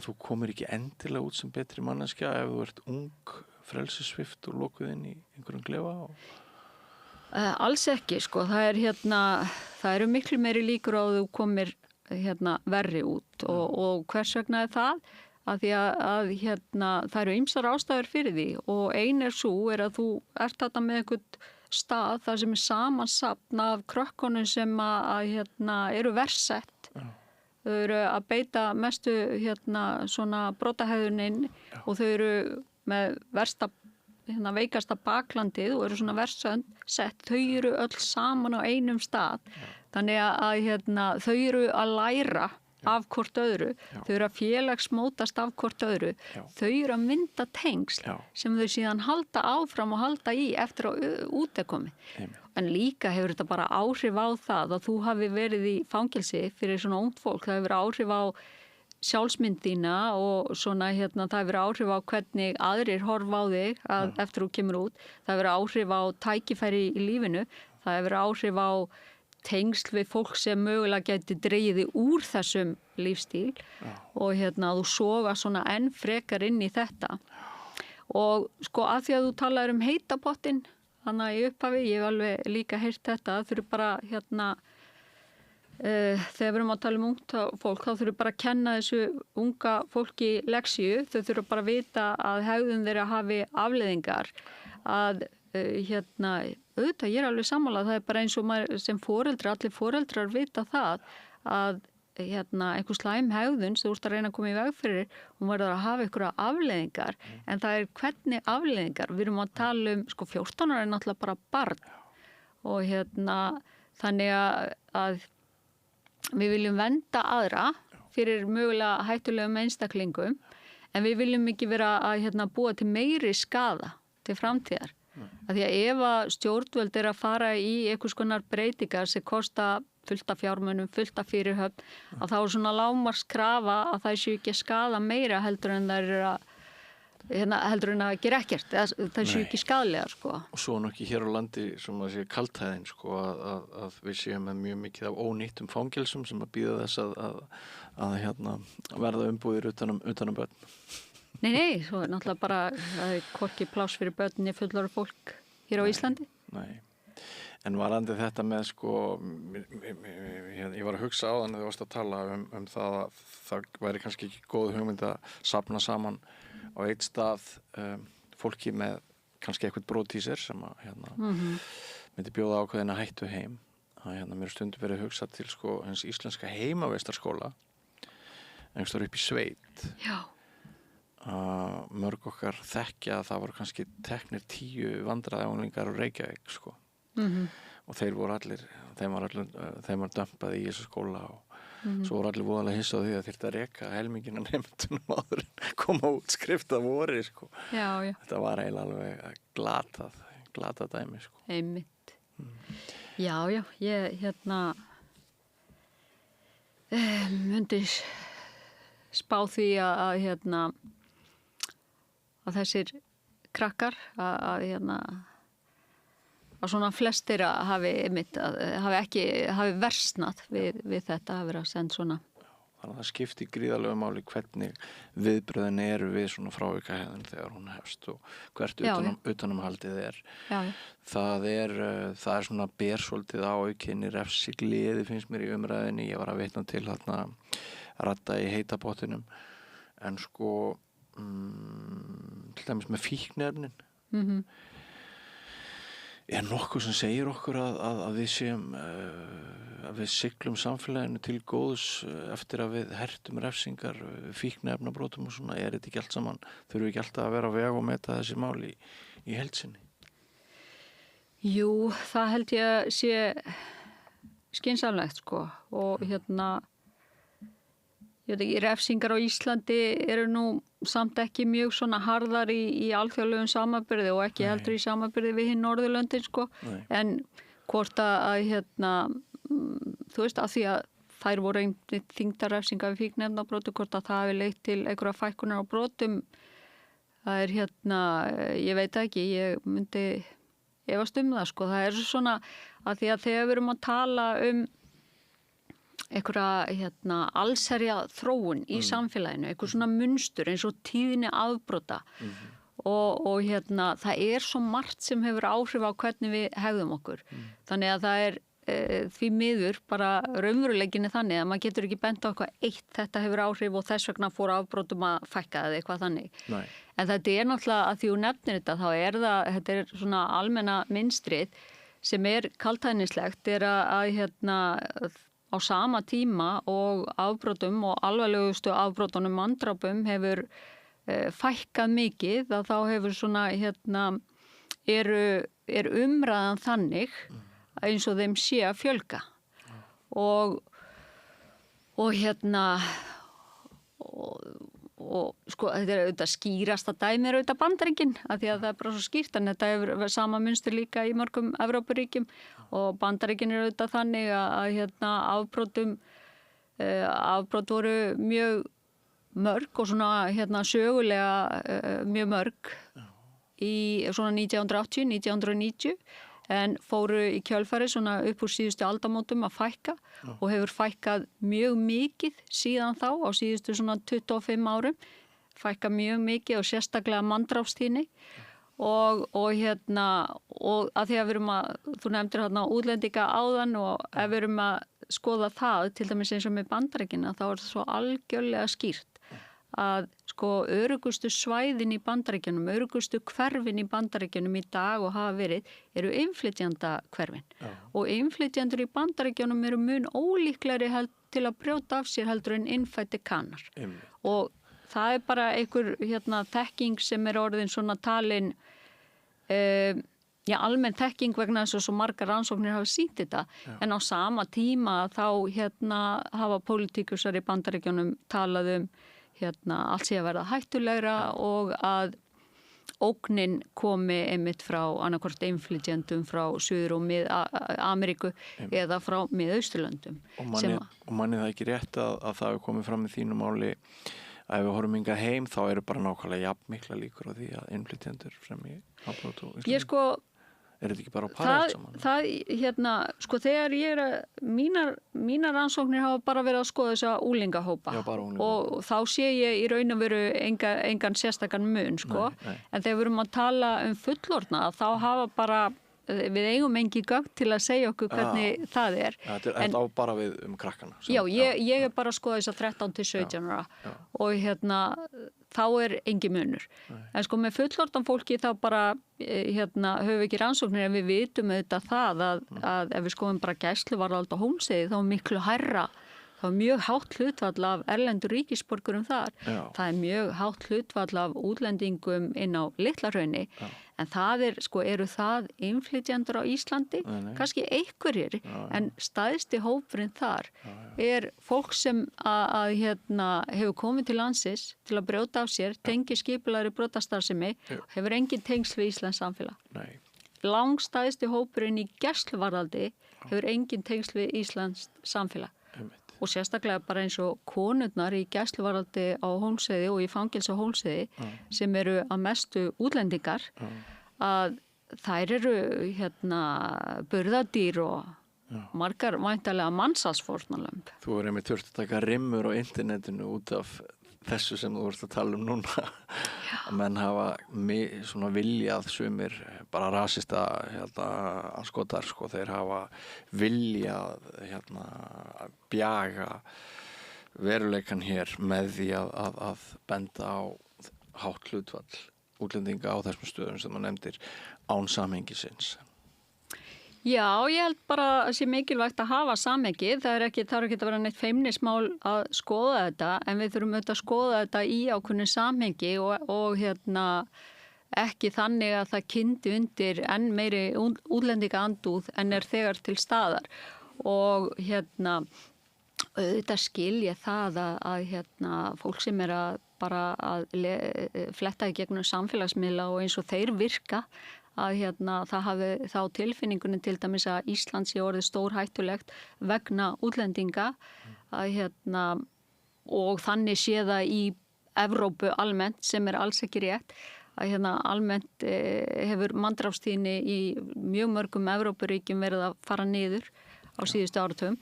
þú komir ekki endilega út sem betri manneskja ef þú ert ung, frelsissvipt og lokuð inn í einhverjum klefa. Alls ekki, sko. Það eru miklu meiri líkur á að þú komir verri út og hvers vegna er það? Að því að það eru ýmsar ástæður fyrir því og ein er að þú ert þetta með einhvern stað þar sem er samansapn af krökkunum sem eru verssett. Þau eru að beita mestu svona brotahegðunin og þau eru með versta veikasta baklandið og eru svona verssett. Þau eru öll saman á einum stað. Þannig að þau eru að læra af hvort öðru, þau eru að félagsmótast af hvort öðru, þau eru að mynda tengsl sem þau síðan halda áfram og halda í eftir að út er komið. En líka hefur þetta bara áhrif á það að þú hafi verið í fangelsi fyrir svona ungt fólk, það hefur áhrif á sjálfsmyndina og svona það hefur áhrif á hvernig aðrir horfa á þig eftir þú kemur út, það hefur áhrif á tækifæri í lífinu, það hefur áhrif á tengsl við fólk sem mögulega geti dregið úr þessum lífstíl og þú soga svona enn frekar inn í þetta. Og sko að því að þú talaður um heitapottin, þannig í upphafi, ég hef alveg líka heyrt þetta, þau eru bara þegar við erum að tala um ungt fólk, þá þurfum bara að kenna þessu unga fólki leksíu, þau þurfum bara að vita að hegðun þeirra hafi afleiðingar, að auðvitað, ég er alveg sammála, það er bara eins og maður sem foreldrar, allir foreldrar vita það að einhver slæm hegðun sem þú ert að reyna að koma í veg fyrir, hún verður að hafa einhverja afleiðingar, en það er hvernig afleiðingar, við erum að tala um, 14 ára er náttúrulega bara barn og þannig að við viljum vernda aðra fyrir mögulega hættulegum einstaklingum, en við viljum ekki vera að búa til meiri skaða til framtíðar. Að því að ef að stjórnvöld er að fara í einhvers konar breytingar sem kosta fullt af fjármunum, fullt af fyrirhöfn, að þá er svona lágmarkskrafa að það séu ekki að skaða meira heldur en það er að gera ekkert, það séu ekki skaðlegar, sko. Og svo ekki hér á landi sem að sé kaltæðin, sko, að við séum með mjög mikið af ónýttum fangelsum sem að bíða þess að verða umbúðir utanum börn. Nei, svo er náttúrulega bara hvorki pláss fyrir börnni fullorðið fólk hér á Íslandi. Nei, en varandi þetta með ég var að hugsa á þannig þegar þú varst að tala um það að það væri kannski ekki góð hugmynd að safna saman á eitt stað fólki með kannski eitthvað brot í sér sem að myndi bjóða ákveðina hættu heim. Mér er stundum verið að hugsa til hins íslenska heimavistarskóla einhversstaðar upp í sveit. Já. Mörg okkar þekkja að það voru kannski teknir 10 vandræðaunglingar úr Reykjavík, sko. Og þeim var dömpað í þessu skóla og svo voru allir voðalega hissa á því að þyrfti að reka helmingina nemendunum áður en koma út skrifta voru, sko. Já. Þetta var eiginlega alveg glatað dæmi, sko. Einmitt. Já, ég myndi spá því að þessir krakkar að svona flestir hafi versnað við þetta, hafi verið að senda svona. Þannig að það skiptir gríðarlega máli hvernig viðbröðin eru við svona frávikahegðun þegar hún hefst og hvert utanumhaldið er. Já. Það er svona bersvolítið á aukinni refsigleði finnst mér í umræðinni. Ég var að vitna til radda í heitapottinum. en sko til dæmis með fíkniefnin er nokkuð sem segir okkur að við séum að við siglum samfélaginu til góðs eftir að við hertum refsingar fíkniefnabrotum og svona, er þetta ekki allt saman, þurfum við ekki alltaf að vera á veg og meta þessi mál í heild sinni? Jú, það held ég að sé skynsamlegt sko og ég veit ekki, refsingar á Íslandi eru nú samt ekki mjög svona harðar í alþjóðlegum samanburði og ekki heldur í samanburði við hinn Norðurlöndin sko. En hvort að þú veist, að því að þær voru einnig þyngdar refsingar við fíkniefnabrotum, hvort að það hafi leitt til einhverja fækkunar á brotum, það er ég veit ekki, ég myndi efast það sko. Það er svona að því að þegar við erum að tala einhverja allsherja þróun í samfélaginu, einhver svona munstur eins og tíðni afbrota og það er svo margt sem hefur áhrif á hvernig við hegðum okkur. Þannig að það er því miður bara raunveruleikinni þannig að maður getur ekki bent á eitthvað eitt, þetta hefur áhrif og þess vegna fór afbrotum að fækka eða eitthvað þannig. Nei. En þetta er náttúrulega að því þú nefnir þetta, þá þetta er svona almenna mynstrið sem er kaldhæðnislegt, er að á sama tíma og afbrotum og alvarlegustu afbrotunum manndrápum hefur fækkað mikið, að þá hefur svona er umræðan þannig eins og þeim sé að fjölga og sko þetta er auðvitað skýrasta dæmi auðvitað Bandaríkin, af því að það er bara svo skýrt, en þetta hefur sama munstur líka í mörgum Evrópuríkjum og Bandaríkin er auðvitað þannig að afbrot voru mjög mörg og svona sögulega mjög mörg í svona 1980, 1990 en fóru í kjölfari svona upp úr síðustu aldamótum að fækka og hefur fækkað mjög mikið síðan þá á síðustu svona 25 árum, fækkað mjög mikið og sérstaklega manndrápstíðni og að því að við erum þú nefndir útlendinga áðan og ef við erum að skoða það, til dæmis eins og með Bandaríkina, þá er það svo algjörlega skýrt að sko öruggustu svæðin í Bandaríkjunum, öruggustu hverfin í Bandaríkjunum í dag og hafa verið eru innflytjanda hverfin og innflytjandur í Bandaríkjunum eru mun ólíklegri til að brjóta af sér heldur en innfæddi kanar og það er bara einhver þekking sem er orðin svona talin almenn þekking vegna þess að svo margar rannsóknir hafa sýnt þetta en á sama tíma þá hafa pólitíkusar í Bandaríkjunum talað allt sé að verða hættulegra og að ógnin komi einmitt frá annarkvort innflytjendum frá Suður- og Mið-Ameríku eða frá Mið-Austurlöndum. Og manni það ekki rétt að það hefur komið fram í þínu máli að ef við horfum hingað heim þá eru bara nákvæmlega jafn mikla líkur á því að innflytjendur sem í afbrot og Íslandi. Er þetta ekki bara á parið saman? Sko þegar mínar rannsóknir hafa bara verið að skoða þessa úlingahópa og þá sé ég í raun og veru engan sérstakann mun sko. Nei. En þegar við erum að tala fullorðna þá hafa bara við eigum engi gögn til að segja okkur hvernig það er. Þetta á bara við krakkana. Ég er bara að skoða þess að 13 til 17 ára og þá er engin munur. En sko með fullorðan fólki þá bara höfum við ekki rannsóknir en við vitum auðvitað það að ef við skoðum bara gæsluvarðhald á Hólmsheiði þá er miklu hærra. Það er mjög hátt hlutfall af erlendur ríkisborgurum þar. Það er mjög hátt hlutfall af útlendingum inn á Litla-Hrauni. En það eru það innflytjendur á Íslandi? Kannski einhverjir, en stærsti hópurinn þar er fólk sem hefur komið til landsins til að brjóta af sér, tengi skipulagðri brotastarfsemi, hefur engin tengsl við Íslands samfélag. Langstærsti hópurinn í gæsluvarðhaldi hefur engin tengsl við Íslands samfélag. Og sérstaklega bara eins og konurnar í gæsluvarðhaldi á Hólmsheiði og í fangelsi á Hólmsheiði sem eru að mestu útlendingar að þær eru burðardýr og margar væntanlega mansalsfórnarlömb. Þú er einmitt þurft að taka rimmur á internetinu út af þessu sem þú vorst að tala um núna að menn hafa svona viljað sumir bara rasista anskotar sko, þeir hafa viljað bjaga veruleikan hér með því að benda á hátt hlutfall útlendinga á þessum stöðum sem þú nefndir án samhengisins? Já, ég held bara að sé mikilvægt að hafa samhengi. Það þarf ekki að vera neitt feimnismál að skoða þetta, en við þurfum auðvitað að skoða þetta í ákveðnu samhengi og ekki þannig að það kyndi undir enn meiri útlendinga andúð en er þegar til staðar. Og auðvitað skil ég það að fólk sem er að bara að fletta í gegnum samfélagsmiðla og eins og þeir virka, að það hafi þá tilfinningunni til dæmis að Ísland sé orðið stórhættulegt vegna útlendinga og þannig sé það í Evrópu almennt, sem er alls ekki rétt, að almennt hefur manndrápstíðni í mjög mörgum Evrópuríkjum verið að fara niður á síðustu áratugum.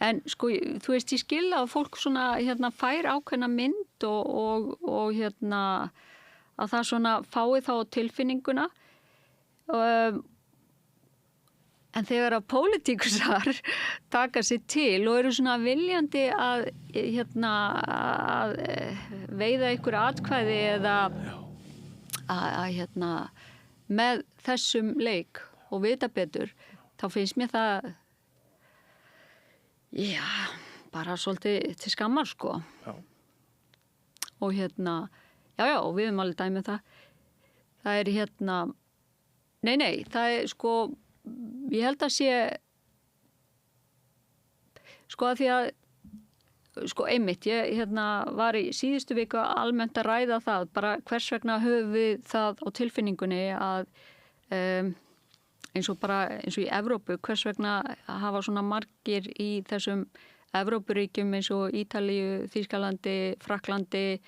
En sko, þú veist, ég skil að fólk svona fær ákveðna mynd og að það svona fái þá tilfinninguna. En þegar að pólitíkusar taka sér til og eru svona viljandi að veiða ykkur atkvæði eða með þessum leik og vita betur, þá finnst mér það bara svolítið til skammar, sko. Já. Og og við höfum alveg dæmið það. Það er Nei, það er sko, ég held að sé, sko að því að, sko einmitt, ég var í síðustu viku almennt að ræða það, bara hvers vegna höfum við það á tilfinningunni að eins og í Evrópu, hvers vegna hafa svona margir í þessum Evrópuríkjum eins og Ítalíu, Þýskalandi, Frakklandi,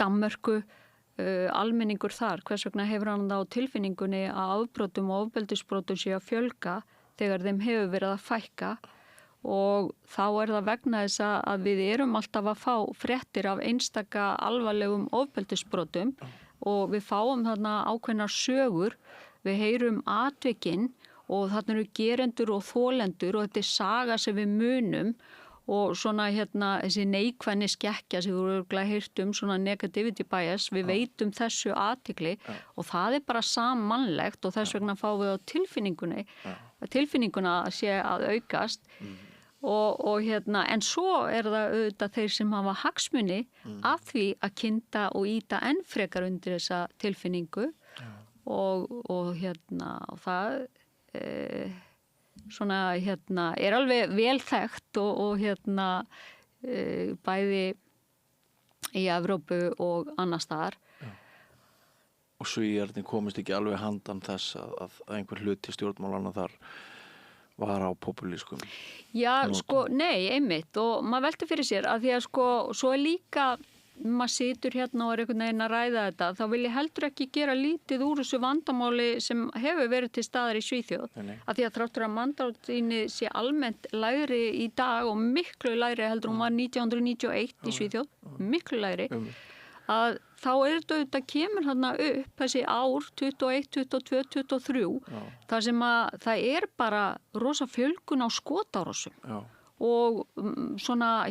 Danmörku, almenningur þar, hvers vegna hefur hann það á tilfinningunni að afbrotum og ofbeldisbrotum sé að fjölga þegar þeim hefur verið að fækka, og þá er það vegna þess að við erum alltaf að fá fréttir af einstaka alvarlegum ofbeldisbrotum og við fáum þarna ákveðnar sögur, við heyrum atvikinn og þarna eru gerendur og þolendur og þetta er saga sem við munum. Og svona þessi neikvæðni skekkja sem við erum heyrt svona negativity bias, við veitum þessu athygli og það er bara sammannlegt og þess vegna fáum við á tilfinninguna að sé að aukast og en svo er það auðvitað þeir sem hafa hagsmuni af því að kynda og ýta enn frekar undir þessa tilfinningu og það svona er alveg vel þekkt og bæði í Evrópu og annars staðar. Og Svíarnir komist ekki alveg handan þess að einhver hluti stjórnmálana þar var á populískum. Já, sko, nei, einmitt, og maður velti fyrir sér að því að sko, svo er líka maður situr og er einhvern veginn að ræða þetta, þá vil ég heldur ekki gera lítið úr þessu vandamáli sem hefur verið til staðar í Svíþjóð. Að því að þráttur að manndrápstíðni sé almennt lægri í dag og miklu lægri heldur hún var 1991 í Svíþjóð, miklu lægri, að þá er þetta kemur þarna upp þessi ár 21, 22, 23, þar sem að það er bara rosa fjölgun á skotárásum. Já. Og svona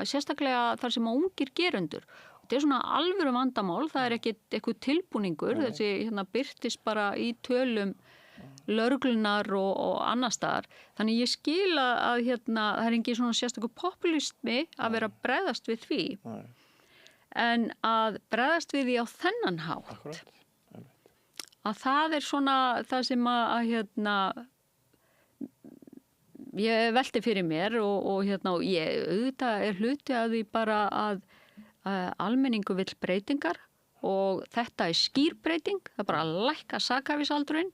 sérstaklega þar sem að ungir gerendur. Þetta er svona alvöru vandamál, það er ekki eitthvað tilbúningur, þessi birtist bara í tölum lögreglunar og annar staðar. Þannig ég skil að það er engin svona sérstakur populismi að vera að bregðast við því. En að bregðast við því á þennan hátt. Akkurat. Að það er svona það sem að ég velti fyrir mér og ég auðvitað er hluti að því bara að almenningu vill breytingar og þetta er skýr breyting, það er bara að lækka sakhæfisaldurinn,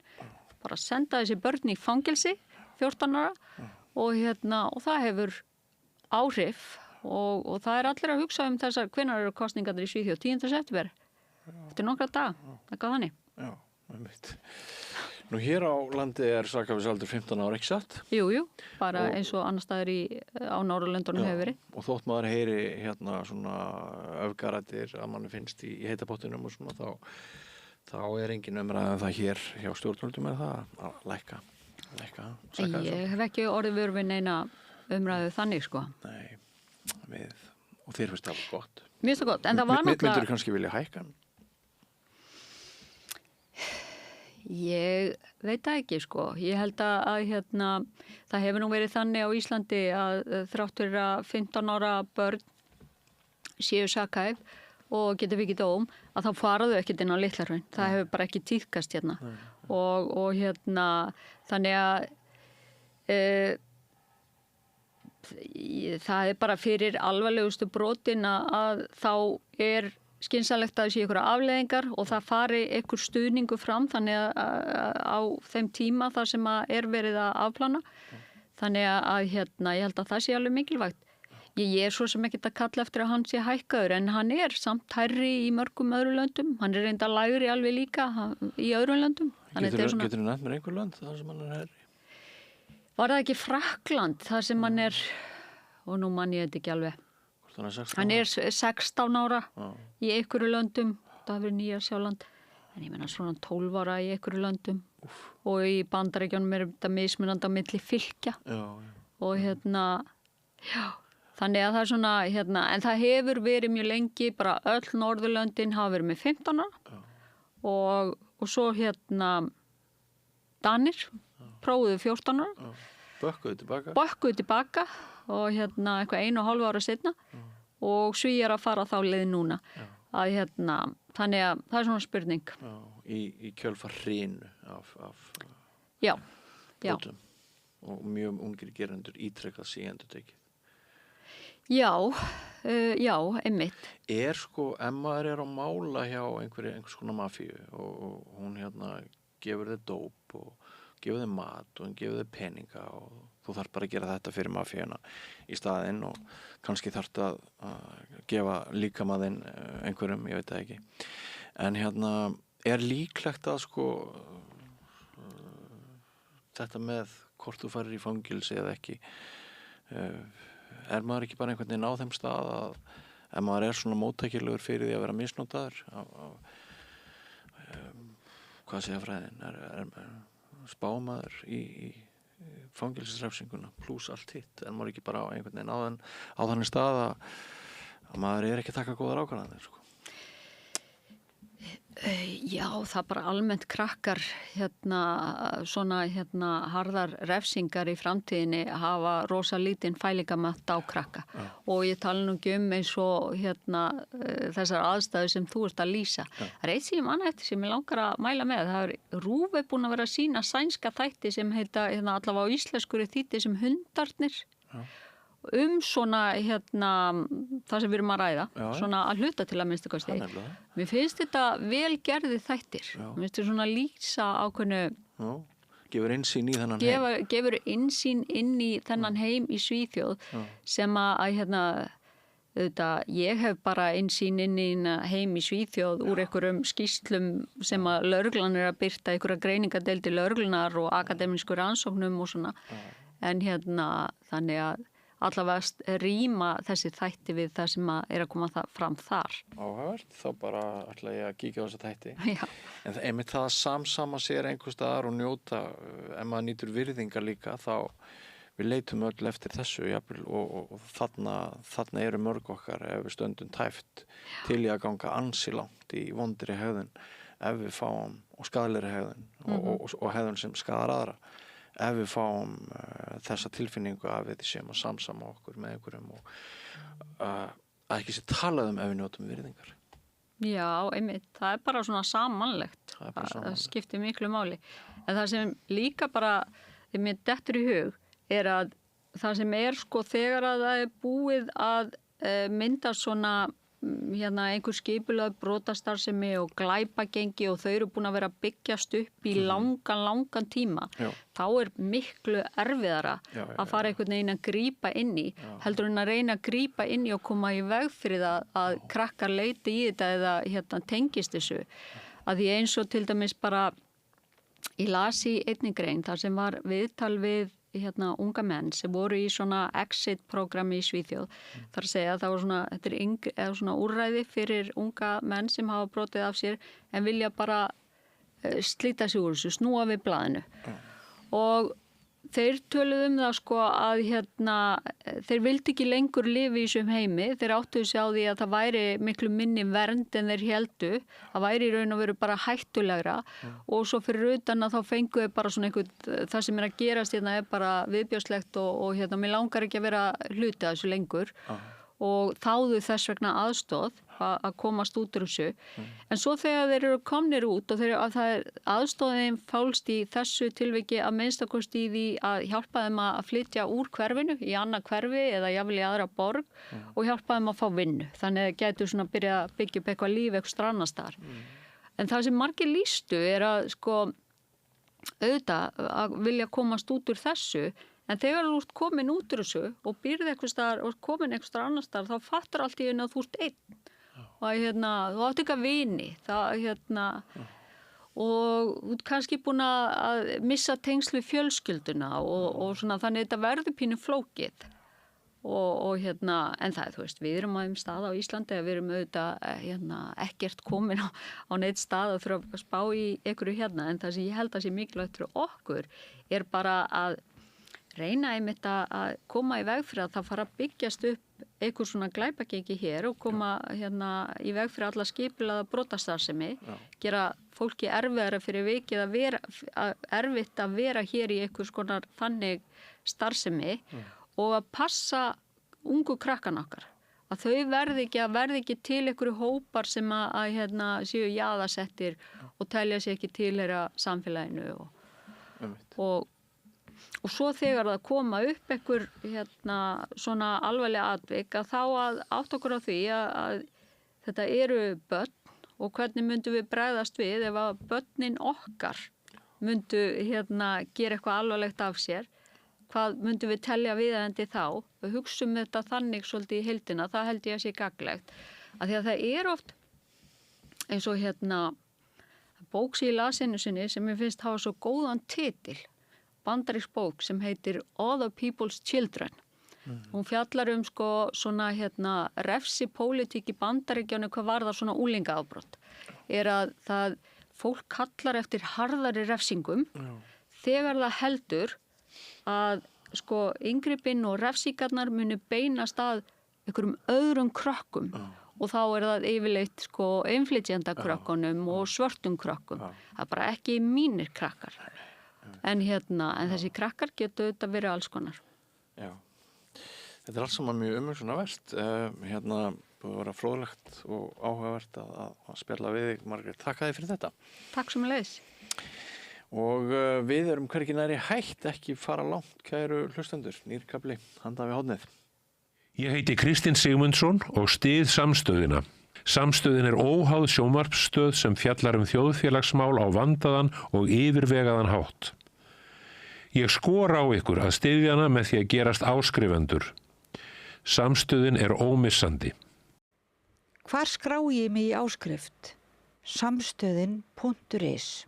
bara að senda þessi börn í fangelsi 14 ára og það hefur áhrif og það er allir að hugsa þessar, hvenær eru kosningarnir í Svíþjóð, 10. september, eftir nokkra daga, það gaf þannig. Já, einmitt. Nú hér á landi er sakhæfisaldur 15 ára, ekki satt? Jú, bara eins og annar staðar á Norðurlöndunum hefur verið. Og þótt maður heyri svona öfgarættir að manni finnst í heita pottinum og svona þá er engin umræða það hér hjá stjórnvöldum er það að lækka sakhæfisaldur. Ég hef ekki orðið vör við neina umræðu þannig, sko. Nei. og þér finnst það gott. Mér finnst það gott, en það var náttúrulega... Myndirðu kannski vilja hækka hann? Ég veit það ekki, sko. Ég held að það hefur nú verið þannig á Íslandi að þrátt fyrir að 15 ára börn séu sakhæf og getur fikið dóm, að þá faraðu ekkert inn á Litla-Hraun. Það hefur bara ekki tíðkast hérna. Og þannig að það er bara fyrir alvarlegustu brotin að þá er skynsamlegt að það sé ykkur afleiðingar og það fari ykkur stuðningu fram þannig að á þeim tíma þar sem að er verið að afplana. Þannig að ég held að það sé alveg mikilvægt. Ég er svo sem ekkert að kalla eftir að hann sé hækkaður en hann er samt hærri í mörgum öðrum löndum. Hann er reynda lægri alveg líka í öðrum löndum. Getur þú nefnt mér einhver lönd þar sem hann er hærri? Var það ekki Frakkland þar sem hann er, og nú man ég þetta ekki alveg. Hann er 16 ára í einhverju löndum, það hefur Nýja-Sjáland, en ég meina svona 12 ára í einhverju löndum og í Bandaríkjunum er þetta mismunandi á milli fylkja og þannig að það er svona, en það hefur verið mjög lengi, bara öll Norðurlöndin hafa verið með 15 ára og svo Danir prófuðu 14 ára. Bökkuðu tilbaka og eitthvað 1,5 ára seinna og Svíar að fara þá leið núna. Þannig að það er svona spurning. Í kjölfar hrinu af brotum og mjög ungir gerendur ítrekkað sig endurtekið. Já, einmitt. Ef maður er á mála hjá einhvers konar mafíu og hún gefur þér dóp og gefur þér mat og hún gefur þér peninga og þú þarf bara að gera þetta fyrir mafíuna í staðinn og kannski þarf að gefa líkamaðinn einhverjum, ég veit það ekki. En er líklegt að þetta með hvort þú farir í fangilsi eða ekki, er maður ekki bara einhvern veginn á þeim stað að ef maður er svona móttækilegur fyrir því að vera misnotaður hvað segja fræðin er spámaður í fangelsisrefsinguna pluss allt hitt, en maður ekki bara á einhvern veginn á þannig stað að maður er ekki að taka góðar ákvarðanir Já, það bara almennt krakkar svona harðar refsingar í framtíðinni hafa rosa lítinn fælingamátt á krakka og ég tala nú ekki eins og þessar aðstæður sem þú ert að lýsa. Það er eitt sem ég manna eftir sem ég langar að mæla með. Það er RÚV búin að vera að sýna sænska þætti sem heita allavega á íslensku þýddi sem Hundarnir. Svona það sem við erum að ræða svona að hluta til að minnstu kosti. Mér finnst þetta vel gerði þættir. Mér finnst þetta svona lýsa ákveðnu gefur innsýn í þennan heim gefur innsýn inn í þennan heim í Svíþjóð sem að ég hef bara innsýn inn í heim í Svíþjóð úr einhverjum skýrslum sem að lögreglan er að birta einhverja greiningadeildir lögreglunar og akademísku rannsóknum og svona en þannig að allavega rýma þessi þætti við það sem er að koma fram þar. Áhugavert, þá bara ætla ég að kíkja á þessa þætti. Já. En einmitt það að samsama sér einhvers staðar og njóta, ef maður nýtur virðingar líka, þá við leitum öll eftir þessu jafnvel, og þarna eru mörg okkar ef við stöndum tæft til í að ganga ansi langt í vondri hegðun ef við fáum og skaðlegri hegðun og hegðun sem skaðar aðra. Ef við fáum þessa tilfinningu að við séum að samsama okkur með einhverjum og að ekki sé talað ef við njótum virðingar. Já, einmitt. Það er bara svona samanlegt. Það skiptir miklu máli. En það sem líka bara, þegar mér dettur í hug, er að það sem er þegar að það er búið að mynda svona einhver skipulöð brotastarfsemi og glæpagengi og þau eru búin að vera að byggjast upp í langan tíma. Þá er miklu erfiðara að fara einhvern veginn að grípa inn í heldur en að reyna að grípa inn í og koma í veg fyrir að krakkar leiti í þetta eða tengist þessu. Að því eins og til dæmis bara ég las í einni grein þar sem var viðtal við unga menn sem voru í svona exit-programmi í Svíþjóð. Þar að segja að það var þetta er svona úrræði fyrir unga menn sem hafa brotið af sér en vilja bara slíta sig úr þessu, snúa við blaðinu. Og þeir töluðu það sko að þeir vildi ekki lengur lifa í þessum heimi. Þeir áttuðu sig á því að það væri miklu minni vernd en þeir héldu. Það væri í raun og veru bara hættulegra og svo fyrir utan að þá fenguðu bara svona það sem að gerast er bara viðbjóðslegt og mér langar ekki að vera hluti af þessu lengur. Og þáðu þess vegna aðstoð að komast út úr þessu. En svo þegar þeir eru komnir út og aðstoðin fálst í þessu tilviki að minnstakosti í því að hjálpa þeim að flytja úr hverfinu í annað hverfi eða jafnvel í aðra borg og hjálpa þeim að fá vinnu. Þannig að gætu svona að byrja að byggja upp eitthvað líf eitthvað annars staðar. En það sem margir lýstu að auðvitað að vilja komast út úr þessu. En þegar þú ert komin út úr þessu og býrð eitthvað staðar og komin eitthvað staðar annar staðar, þá fattar allt í einu að þú ert einn. Og þú átt ekki að vini. Og þú ert kannski búin að missa tengsl við fjölskylduna og svona, þannig þetta verður pínu flókið. En það, við erum á þeim stað á Íslandi að við erum auðvitað ekkert komin á neitt stað og þurfa að spá í einhverju en það sem ég held að sé mikilvægt fyrir okkur bara að reyna einmitt að koma í veg fyrir að það fara að byggjast upp einhver svona glæpagengi hér og koma í veg fyrir alla skipulega brotastarfsemi, gera fólki erfiðara fyrir vikið erfitt að vera hér í einhvers konar þannig starfsemi og að passa ungu krakkan okkar. Að þau verði ekki til einhverju hópar sem séu jaðarsettir og telja sig ekki tilheyra samfélaginu og svo þegar það koma upp einhver svona alvarlega atvik að þá að átta okkur á því að þetta eru börn og hvernig myndum við bregðast við ef að börnin okkar myndu gera eitthvað alvarlegt af sér. Hvað myndum við telja viðeigandi þá? Við hugsum þetta þannig svolítið í heildina, það held ég að sé gagnlegt. Af því að það oft eins og bók sem ég las einu sinni sem ég finnst hafa svo góðan titil. Bandarísk bók sem heitir Other People's Children. Hún fjallar svona refsipólitík í Bandaríkjunum hvað varðar svona unglingaafbrot. Að það fólk kallar eftir harðari refsingum þegar það heldur að inngripin og refsingarnar muni beinast að einhverjum öðrum krökkum og þá það yfirleitt innflytjenda krökkunum og svörtum krökkum. Það bara ekki mínir krakkar. En þessi krakkar getur auðvitað verið alls konar. Já, þetta alls saman mjög umhugsunarvert. Búið að vera fróðlegt og áhugavert að spjalla við þig, Margrét. Takk fyrir þetta. Takk sömuleiðis. Og við erum hvergi nærri hætt, ekki fara langt, kæru hlustendur. Nýr kafli, handan við hornið. Ég heiti Kristinn Sigmundsson og styð Samstöðina. Samstöðin óháð sjónvarpsstöð sem fjallar þjóðfélagsmál á vandaðan og yfirvegaðan hátt. Ég skora á ykkur að styðja hana með því að gerast áskrifendur. Samstöðin ómissandi. Hvar skrái ég mig í áskrift? Samstöðin.is